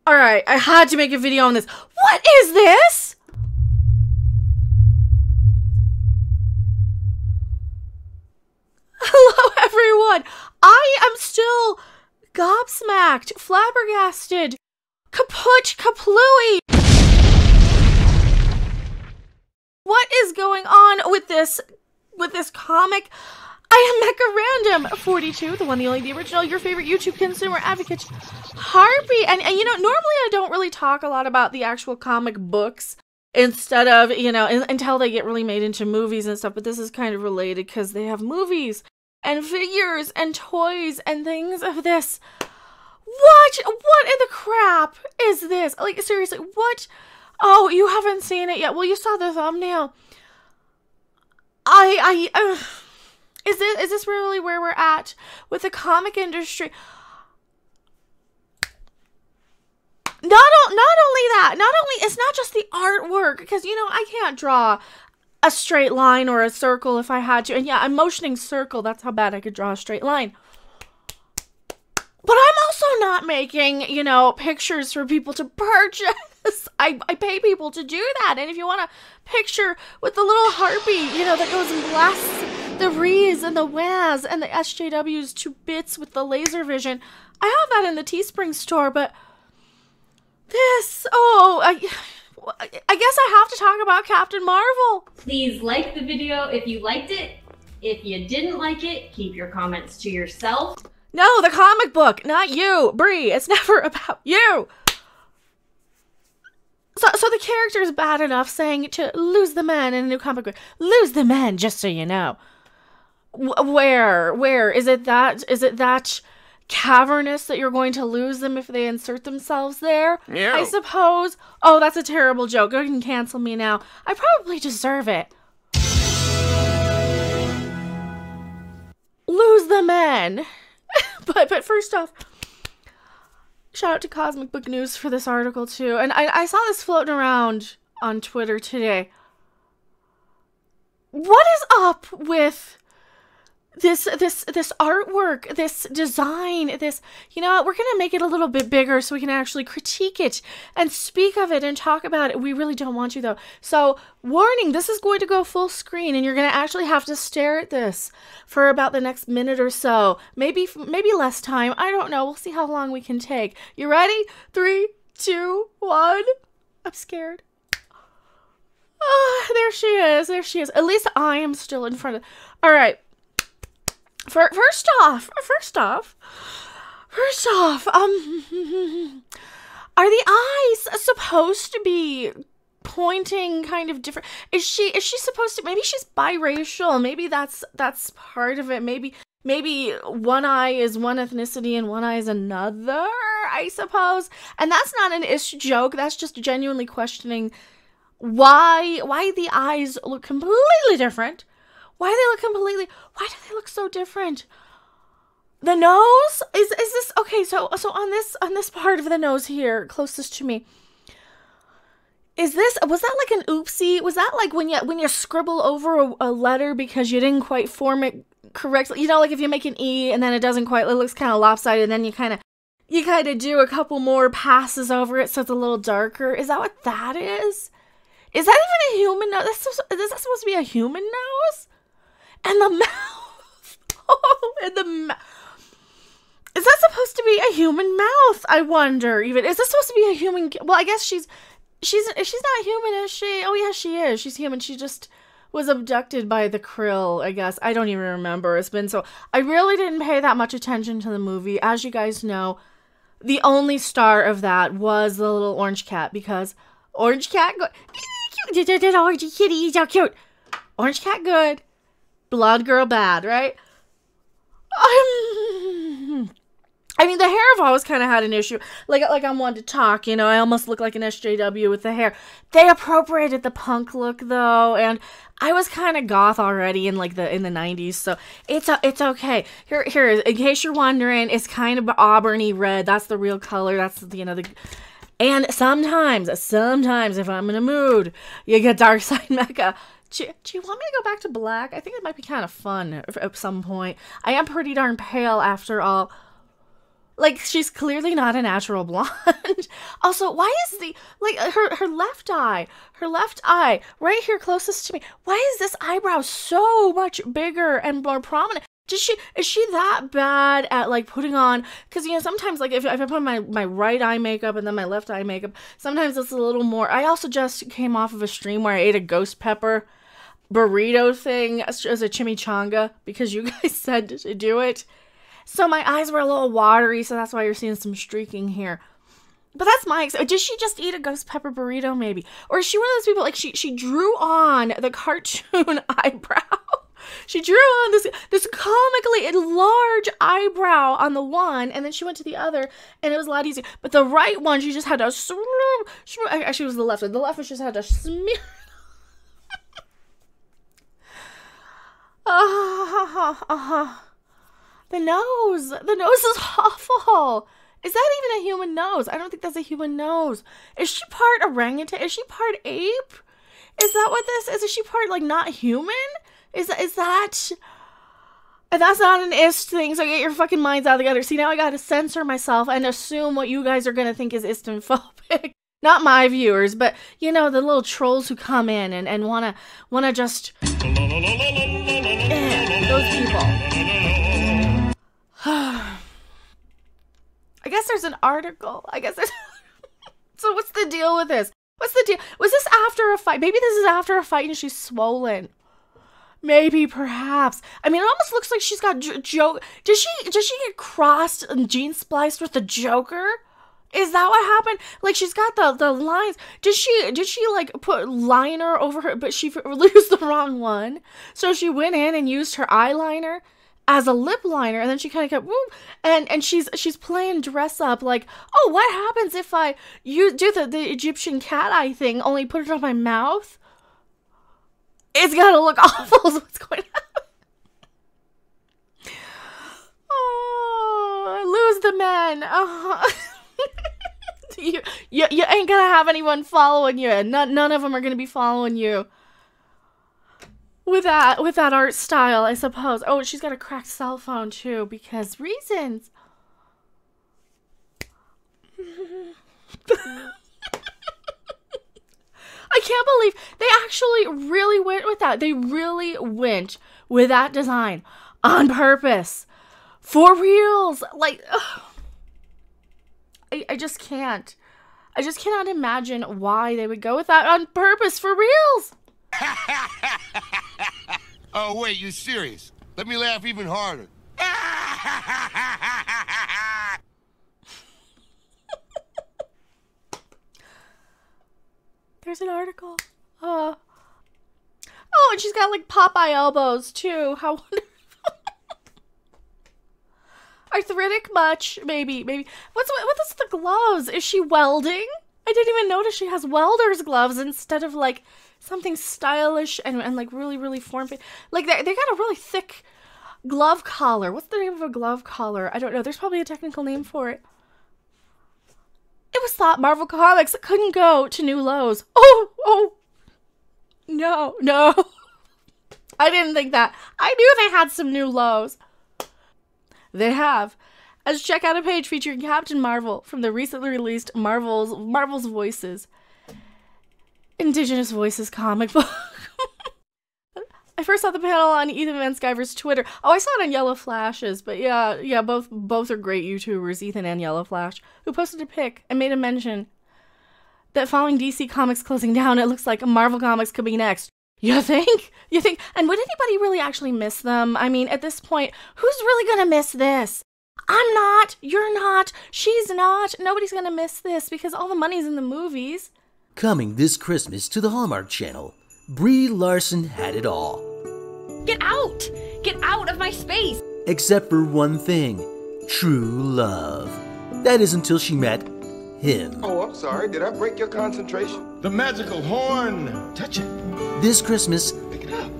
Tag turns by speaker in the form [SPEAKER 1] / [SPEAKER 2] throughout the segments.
[SPEAKER 1] Alright, I had to make a video on this. What is this? Hello, everyone. I am still gobsmacked, flabbergasted, kaput, kaplooey. What is going on with this comic? I am Mecha Random 42, the one, the only, the original, your favorite YouTube consumer advocate, Harpy. And you know, normally I don't really talk a lot about the actual comic books instead of, you know, until they get really made into movies and stuff. But this is kind of related because they have movies and figures and toys and things of this. What in the crap is this? Like, seriously, what? Oh, you haven't seen it yet. Well, you saw the thumbnail. Is this really where we're at with the comic industry? Not only that, it's not just the artwork, because, you know, I can't draw a straight line or a circle if I had to. And yeah, I'm motioning circle. That's how bad I could draw a straight line. But I'm also not making, you know, pictures for people to purchase. I pay people to do that. And if you want a picture with the little harpy, you know, that goes and blasts the rees and the whas and the SJWs to bits with the laser vision, I have that in the Teespring store. But this, I guess I have to talk about Captain Marvel.
[SPEAKER 2] Please like the video if you liked it. If you didn't like it, keep your comments to yourself.
[SPEAKER 1] No, the comic book, not you, Brie. It's never about you. So the character is bad enough saying to lose the man in a new comic book. Lose the man, just so you know. Where? Is it that cavernous that you're going to lose them if they insert themselves there? Yeah. I suppose. Oh, that's a terrible joke. Go ahead and cancel me now. I probably deserve it. Lose the men. But first off, shout out to Cosmic Book News for this article too. And I saw this floating around on Twitter today. What is up with this artwork, this design, this, you know, we're gonna make it a little bit bigger so we can actually critique it and speak of it and talk about it. We really don't want to though. So warning, this is going to go full screen and you're gonna actually have to stare at this for about the next minute or so. Maybe less time. I don't know. We'll see how long we can take. You ready? 3, 2, 1. I'm scared. Oh, there she is. There she is. At least I am still in front of. All right. First off, are the eyes supposed to be pointing kind of different? Is she supposed to, maybe she's biracial, maybe that's part of it, maybe one eye is one ethnicity and one eye is another, I suppose. And that's not an ish joke, that's just genuinely questioning why the eyes look completely different. Why do they look so different? The nose? Is this, okay, so on this part of the nose here, closest to me, was that like an oopsie? Was that like when you scribble over a letter because you didn't quite form it correctly? You know, like if you make an E and then it doesn't quite, it looks kind of lopsided, and then you kind of do a couple more passes over it so it's a little darker. Is that what that is? Is that even a human nose? Is that supposed to be a human nose? And the mouth. Oh, and the mouth. Is that supposed to be a human mouth? I wonder. Even, is this supposed to be a human? Well, I guess she's not human, is she? Oh yeah, she is. She's human. She just was abducted by the Krill, I guess. I don't even remember. It's been so. I really didn't pay that much attention to the movie. As you guys know, the only star of that was the little orange cat, because orange cat good. Orange kitty, so cute. Orange cat good. Blonde girl bad, right? I mean, the hair I've always kind of had an issue. Like I'm one to talk, you know. I almost look like an SJW with the hair. They appropriated the punk look though, and I was kind of goth already in the 90s, so it's okay. Here is, in case you're wondering, it's kind of auburny red. That's the real color. That's, you know, and sometimes if I'm in a mood, you get dark side mecha. Do you want me to go back to black? I think it might be kind of fun at some point. I am pretty darn pale after all. Like, she's clearly not a natural blonde. Also, why is her left eye right here closest to me, why is this eyebrow so much bigger and more prominent? Is she that bad at, like, putting on, because, you know, sometimes, like, if I put my right eye makeup and then my left eye makeup, sometimes it's a little more. I also just came off of a stream where I ate a ghost pepper burrito thing as a chimichanga, because you guys said to do it. So my eyes were a little watery, so that's why you're seeing some streaking here. But that's my did she just eat a ghost pepper burrito, maybe? Or is she one of those people, like, she drew on the cartoon eyebrow? She drew on this comically large eyebrow on the one, and then she went to the other, and it was a lot easier. But the right one, she just had to actually, it was the left one. The left one, she just had to smear. The nose is awful. Is that even a human nose? I don't think that's a human nose. Is she part orangutan? Is she part ape? Is that what this is? Is she part, like, not human? Is that... And that's not an ist thing, so get your fucking minds out together. See, now I gotta censor myself and assume what you guys are gonna think is istophobic. Not my viewers, but, you know, the little trolls who come in and wanna just... those people. I guess there's an article. So what's the deal with this? What's the deal? Was this after a fight? Maybe this is after a fight and she's swollen. Maybe, perhaps. I mean, it almost looks like she's got Joker. Did she get crossed and gene spliced with the Joker? Is that what happened? Like, she's got the lines. Did she like put liner over her, but she used the wrong one? So she went in and used her eyeliner as a lip liner, and then she kind of kept and she's playing dress up, like, oh, what happens if I do the Egyptian cat eye thing, only put it on my mouth? It's gotta look awful. So what's going on? Oh, lose the men. Oh. You ain't gonna have anyone following you. None of them are gonna be following you with that art style, I suppose. Oh, she's got a cracked cell phone too, because reasons. I can't believe they actually really went with that. They really went with that design on purpose. For reals. Like, I just can't. I just cannot imagine why they would go with that on purpose. For reals.
[SPEAKER 3] Oh, wait, you serious? Let me laugh even harder.
[SPEAKER 1] There's an article. Oh, and she's got, like, Popeye elbows, too. How wonderful. Arthritic much? Maybe. What is the gloves? Is she welding? I didn't even notice she has welder's gloves instead of, like, something stylish and like, really, really form-fit. Like, they got a really thick glove collar. What's the name of a glove collar? I don't know. There's probably a technical name for it. It was thought Marvel Comics couldn't go to new lows. Oh. No. I didn't think that. I knew they had some new lows. They have. As check out a page featuring Captain Marvel from the recently released Marvel's Voices. Indigenous Voices comic book. I first saw the panel on Ethan Van Sciver's Twitter. Oh, I saw it on Yellow Flashes, but yeah, both are great YouTubers, Ethan and Yellow Flash, who posted a pic and made a mention that following DC Comics closing down, it looks like Marvel Comics could be next. You think? And would anybody really actually miss them? I mean, at this point, who's really gonna miss this? I'm not. You're not. She's not. Nobody's gonna miss this because all the money's in the movies.
[SPEAKER 4] Coming this Christmas to the Hallmark Channel, Brie Larson had it all.
[SPEAKER 5] Get out! Get out of my space!
[SPEAKER 4] Except for one thing, true love. That is until she met him.
[SPEAKER 6] Oh, I'm sorry. Did I break your concentration?
[SPEAKER 3] The magical horn. Touch it.
[SPEAKER 4] This Christmas,
[SPEAKER 6] Pick it up.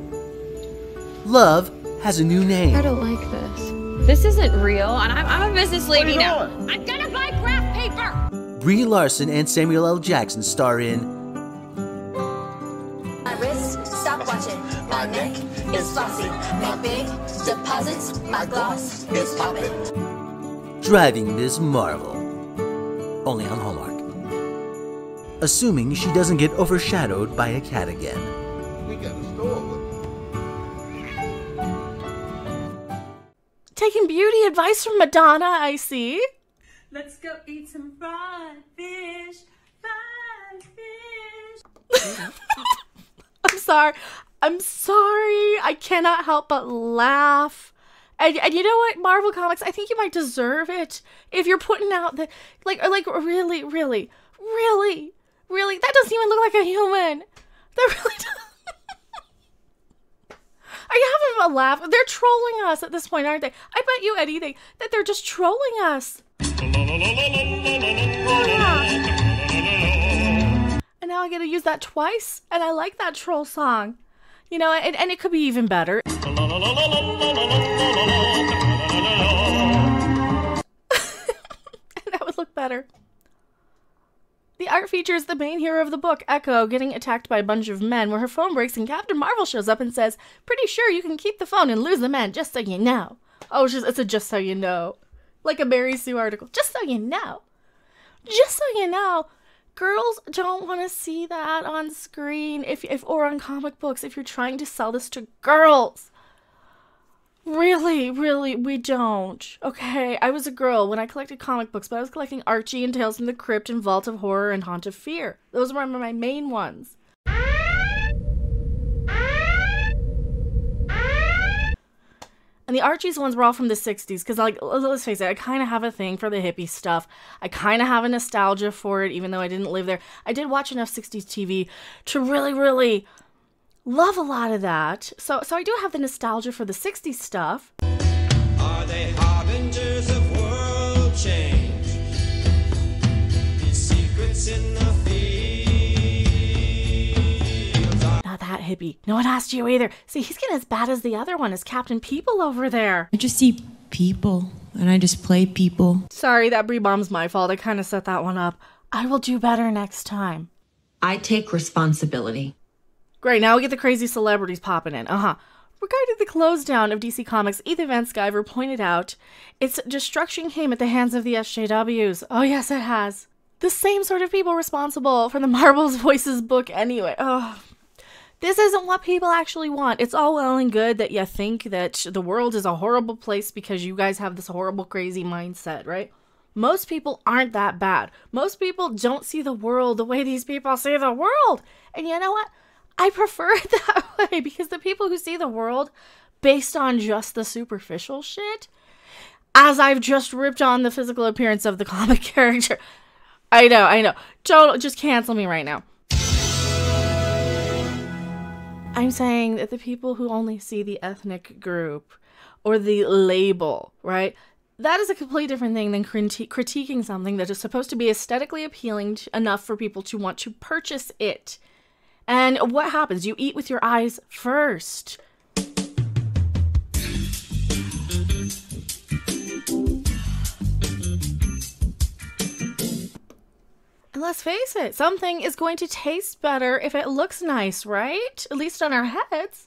[SPEAKER 4] love has a new name.
[SPEAKER 5] I don't like this. This isn't real, and I'm a business lady now.
[SPEAKER 3] doing?
[SPEAKER 5] I'm gonna buy craft paper!
[SPEAKER 4] Brie Larson and Samuel L. Jackson star in
[SPEAKER 7] My wrist, stop watching. My neck is flossy. Make big deposits. My gloss is popping.
[SPEAKER 4] Driving Miss Marvel. Only on Hallmark. Assuming she doesn't get overshadowed by a cat again.
[SPEAKER 3] We got a store.
[SPEAKER 1] Taking beauty advice from Madonna, I see.
[SPEAKER 8] Let's go eat some fried fish.
[SPEAKER 1] I'm sorry. I cannot help but laugh. And you know what, Marvel Comics, I think you might deserve it if you're putting out the like really, that doesn't even look like a human. That really doesn't. Are you having a laugh? They're trolling us at this point, aren't they? I bet you anything that they're just trolling us. And now I get to use that twice, and I like that troll song. You know, and it could be even better. That would look better. The art features the main hero of the book, Echo, getting attacked by a bunch of men, where her phone breaks and Captain Marvel shows up and says, "Pretty sure you can keep the phone and lose the men, just so you know." Oh, it's a just so you know. Like a Mary Sue article. Just so you know. Just so you know. Girls don't want to see that on screen if or on comic books if you're trying to sell this to girls. Really, we don't. Okay, I was a girl when I collected comic books, but I was collecting Archie and Tales from the Crypt and Vault of Horror and Haunt of Fear. Those were my main ones. And the Archie's ones were all from the 60s, because, like, let's face it, I kind of have a thing for the hippie stuff. I kind of have a nostalgia for it, even though I didn't live there. I did watch enough 60s TV to really love a lot of that. So I do have the nostalgia for the 60s stuff.
[SPEAKER 9] Are they harbingers of world change? These secrets in the fields are...
[SPEAKER 1] Not that hippie. No one asked you either. See, he's getting as bad as the other one, as Captain People over there.
[SPEAKER 10] I just see people, and I just play people.
[SPEAKER 1] Sorry, that Brie Bomb's my fault. I kind of set that one up. I will do better next time.
[SPEAKER 11] I take responsibility.
[SPEAKER 1] Great, now we get the crazy celebrities popping in. Regarding the close down of DC Comics, Ethan Van Sciver pointed out, its destruction came at the hands of the SJWs. Oh yes, it has. The same sort of people responsible for the Marvel's Voices book anyway. This isn't what people actually want. It's all well and good that you think that the world is a horrible place because you guys have this horrible, crazy mindset, right? Most people aren't that bad. Most people don't see the world the way these people see the world. And you know what? I prefer it that way, because the people who see the world based on just the superficial shit, as I've just ripped on the physical appearance of the comic character. I know. Don't just cancel me right now. I'm saying that the people who only see the ethnic group or the label, right? That is a completely different thing than critiquing something that is supposed to be aesthetically appealing enough for people to want to purchase it. And what happens? You eat with your eyes first. And let's face it, something is going to taste better if it looks nice, right? At least on our heads.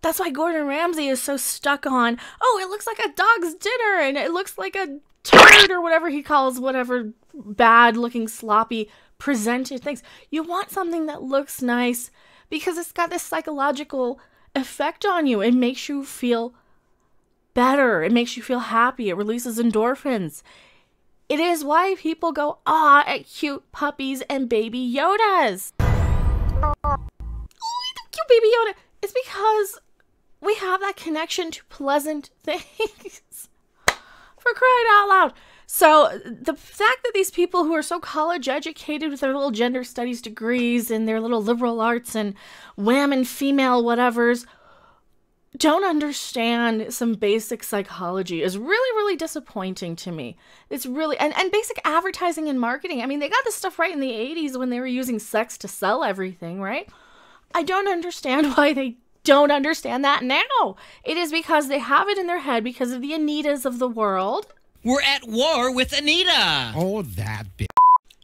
[SPEAKER 1] That's why Gordon Ramsay is so stuck on, oh, it looks like a dog's dinner, and it looks like a turd, or whatever he calls whatever bad-looking, sloppy, presented things. You want something that looks nice because it's got this psychological effect on you. It makes you feel better. It makes you feel happy. It releases endorphins. It is why people go, at cute puppies and baby Yodas. Oh, cute baby Yoda. It's because we have that connection to pleasant things. For crying out loud. So the fact that these people who are so college educated with their little gender studies degrees and their little liberal arts and wham and female whatevers don't understand some basic psychology is really, really disappointing to me. It's really, and basic advertising and marketing. I mean, they got this stuff right in the 80s when they were using sex to sell everything, right? I don't understand why they don't understand that now. It is because they have it in their head because of the Anitas of the world.
[SPEAKER 12] We're at war with Anita.
[SPEAKER 13] Oh, that bitch.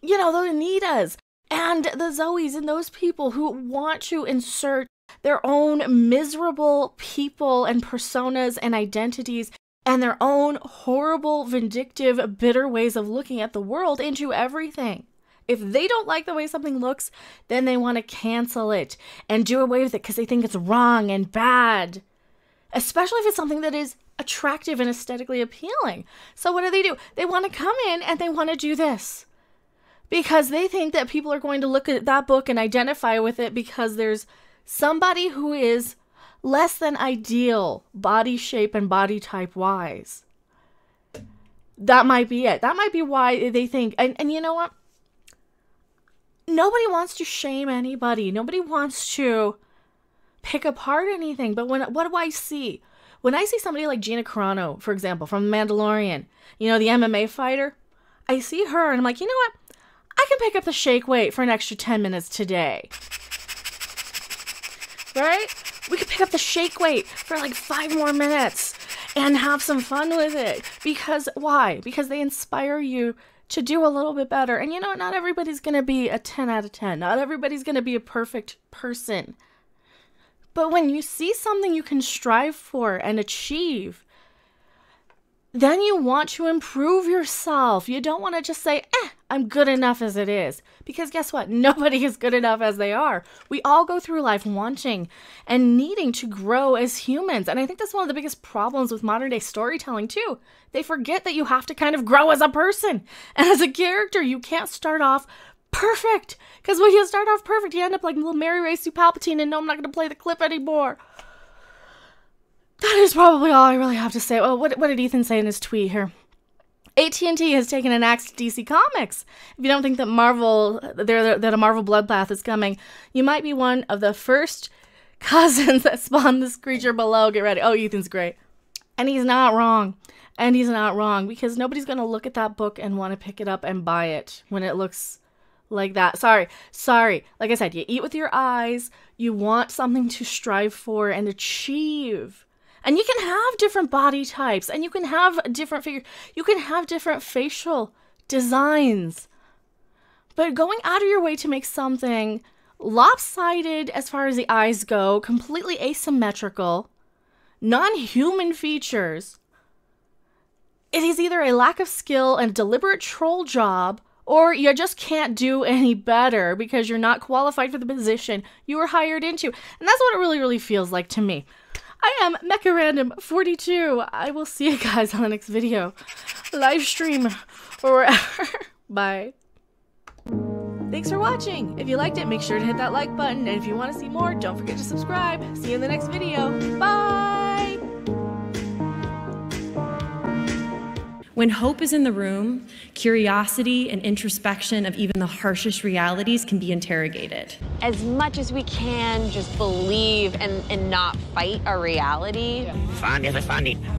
[SPEAKER 1] You know, the Anitas and the Zoes and those people who want to insert their own miserable people and personas and identities and their own horrible, vindictive, bitter ways of looking at the world into everything. If they don't like the way something looks, then they want to cancel it and do away with it because they think it's wrong and bad. Especially if it's something that is attractive and aesthetically appealing. So what do? They want to come in and they want to do this. Because they think that people are going to look at that book and identify with it because there's somebody who is less than ideal body shape and body type wise. That might be it. That might be why they think, and you know what? Nobody wants to shame anybody. Nobody wants to pick apart anything. But what do I see? When I see somebody like Gina Carano, for example, from The Mandalorian, you know, the MMA fighter, I see her and I'm like, you know what? I can pick up the shake weight for an extra 10 minutes today. Right? We could pick up the shake weight for like 5 more minutes and have some fun with it. Because why? Because they inspire you to do a little bit better. And you know, not everybody's going to be a 10 out of 10. Not everybody's going to be a perfect person. But when you see something you can strive for and achieve, then you want to improve yourself. You don't want to just say, I'm good enough as it is. Because guess what? Nobody is good enough as they are. We all go through life wanting and needing to grow as humans. And I think that's one of the biggest problems with modern day storytelling too. They forget that you have to kind of grow as a person and as a character. You can't start off perfect. Because when you start off perfect, you end up like little Mary Ray Sue Palpatine and no, I'm not going to play the clip anymore. That is probably all I really have to say. Well, what did Ethan say in his tweet here? AT&T has taken an axe to DC Comics. If you don't think that that a Marvel bloodbath is coming, you might be one of the first cousins that spawned this creature below. Get ready. Oh, Ethan's great. And he's not wrong. And he's not wrong because nobody's going to look at that book and want to pick it up and buy it when it looks like that. Sorry. Like I said, you eat with your eyes. You want something to strive for and achieve. And you can have different body types, and you can have different figures. You can have different facial designs. But going out of your way to make something lopsided as far as the eyes go, completely asymmetrical, non-human features, it is either a lack of skill and deliberate troll job, or you just can't do any better because you're not qualified for the position you were hired into. And that's what it really, really feels like to me. I am MechaRandom42. I will see you guys on the next video, live stream, or wherever. Bye. Thanks for watching. If you liked it, make sure to hit that like button. And if you want to see more, don't forget to subscribe. See you in the next video. Bye!
[SPEAKER 10] When hope is in the room, curiosity and introspection of even the harshest realities can be interrogated.
[SPEAKER 5] As much as we can, just believe and not fight our reality.
[SPEAKER 12] Fun is funding.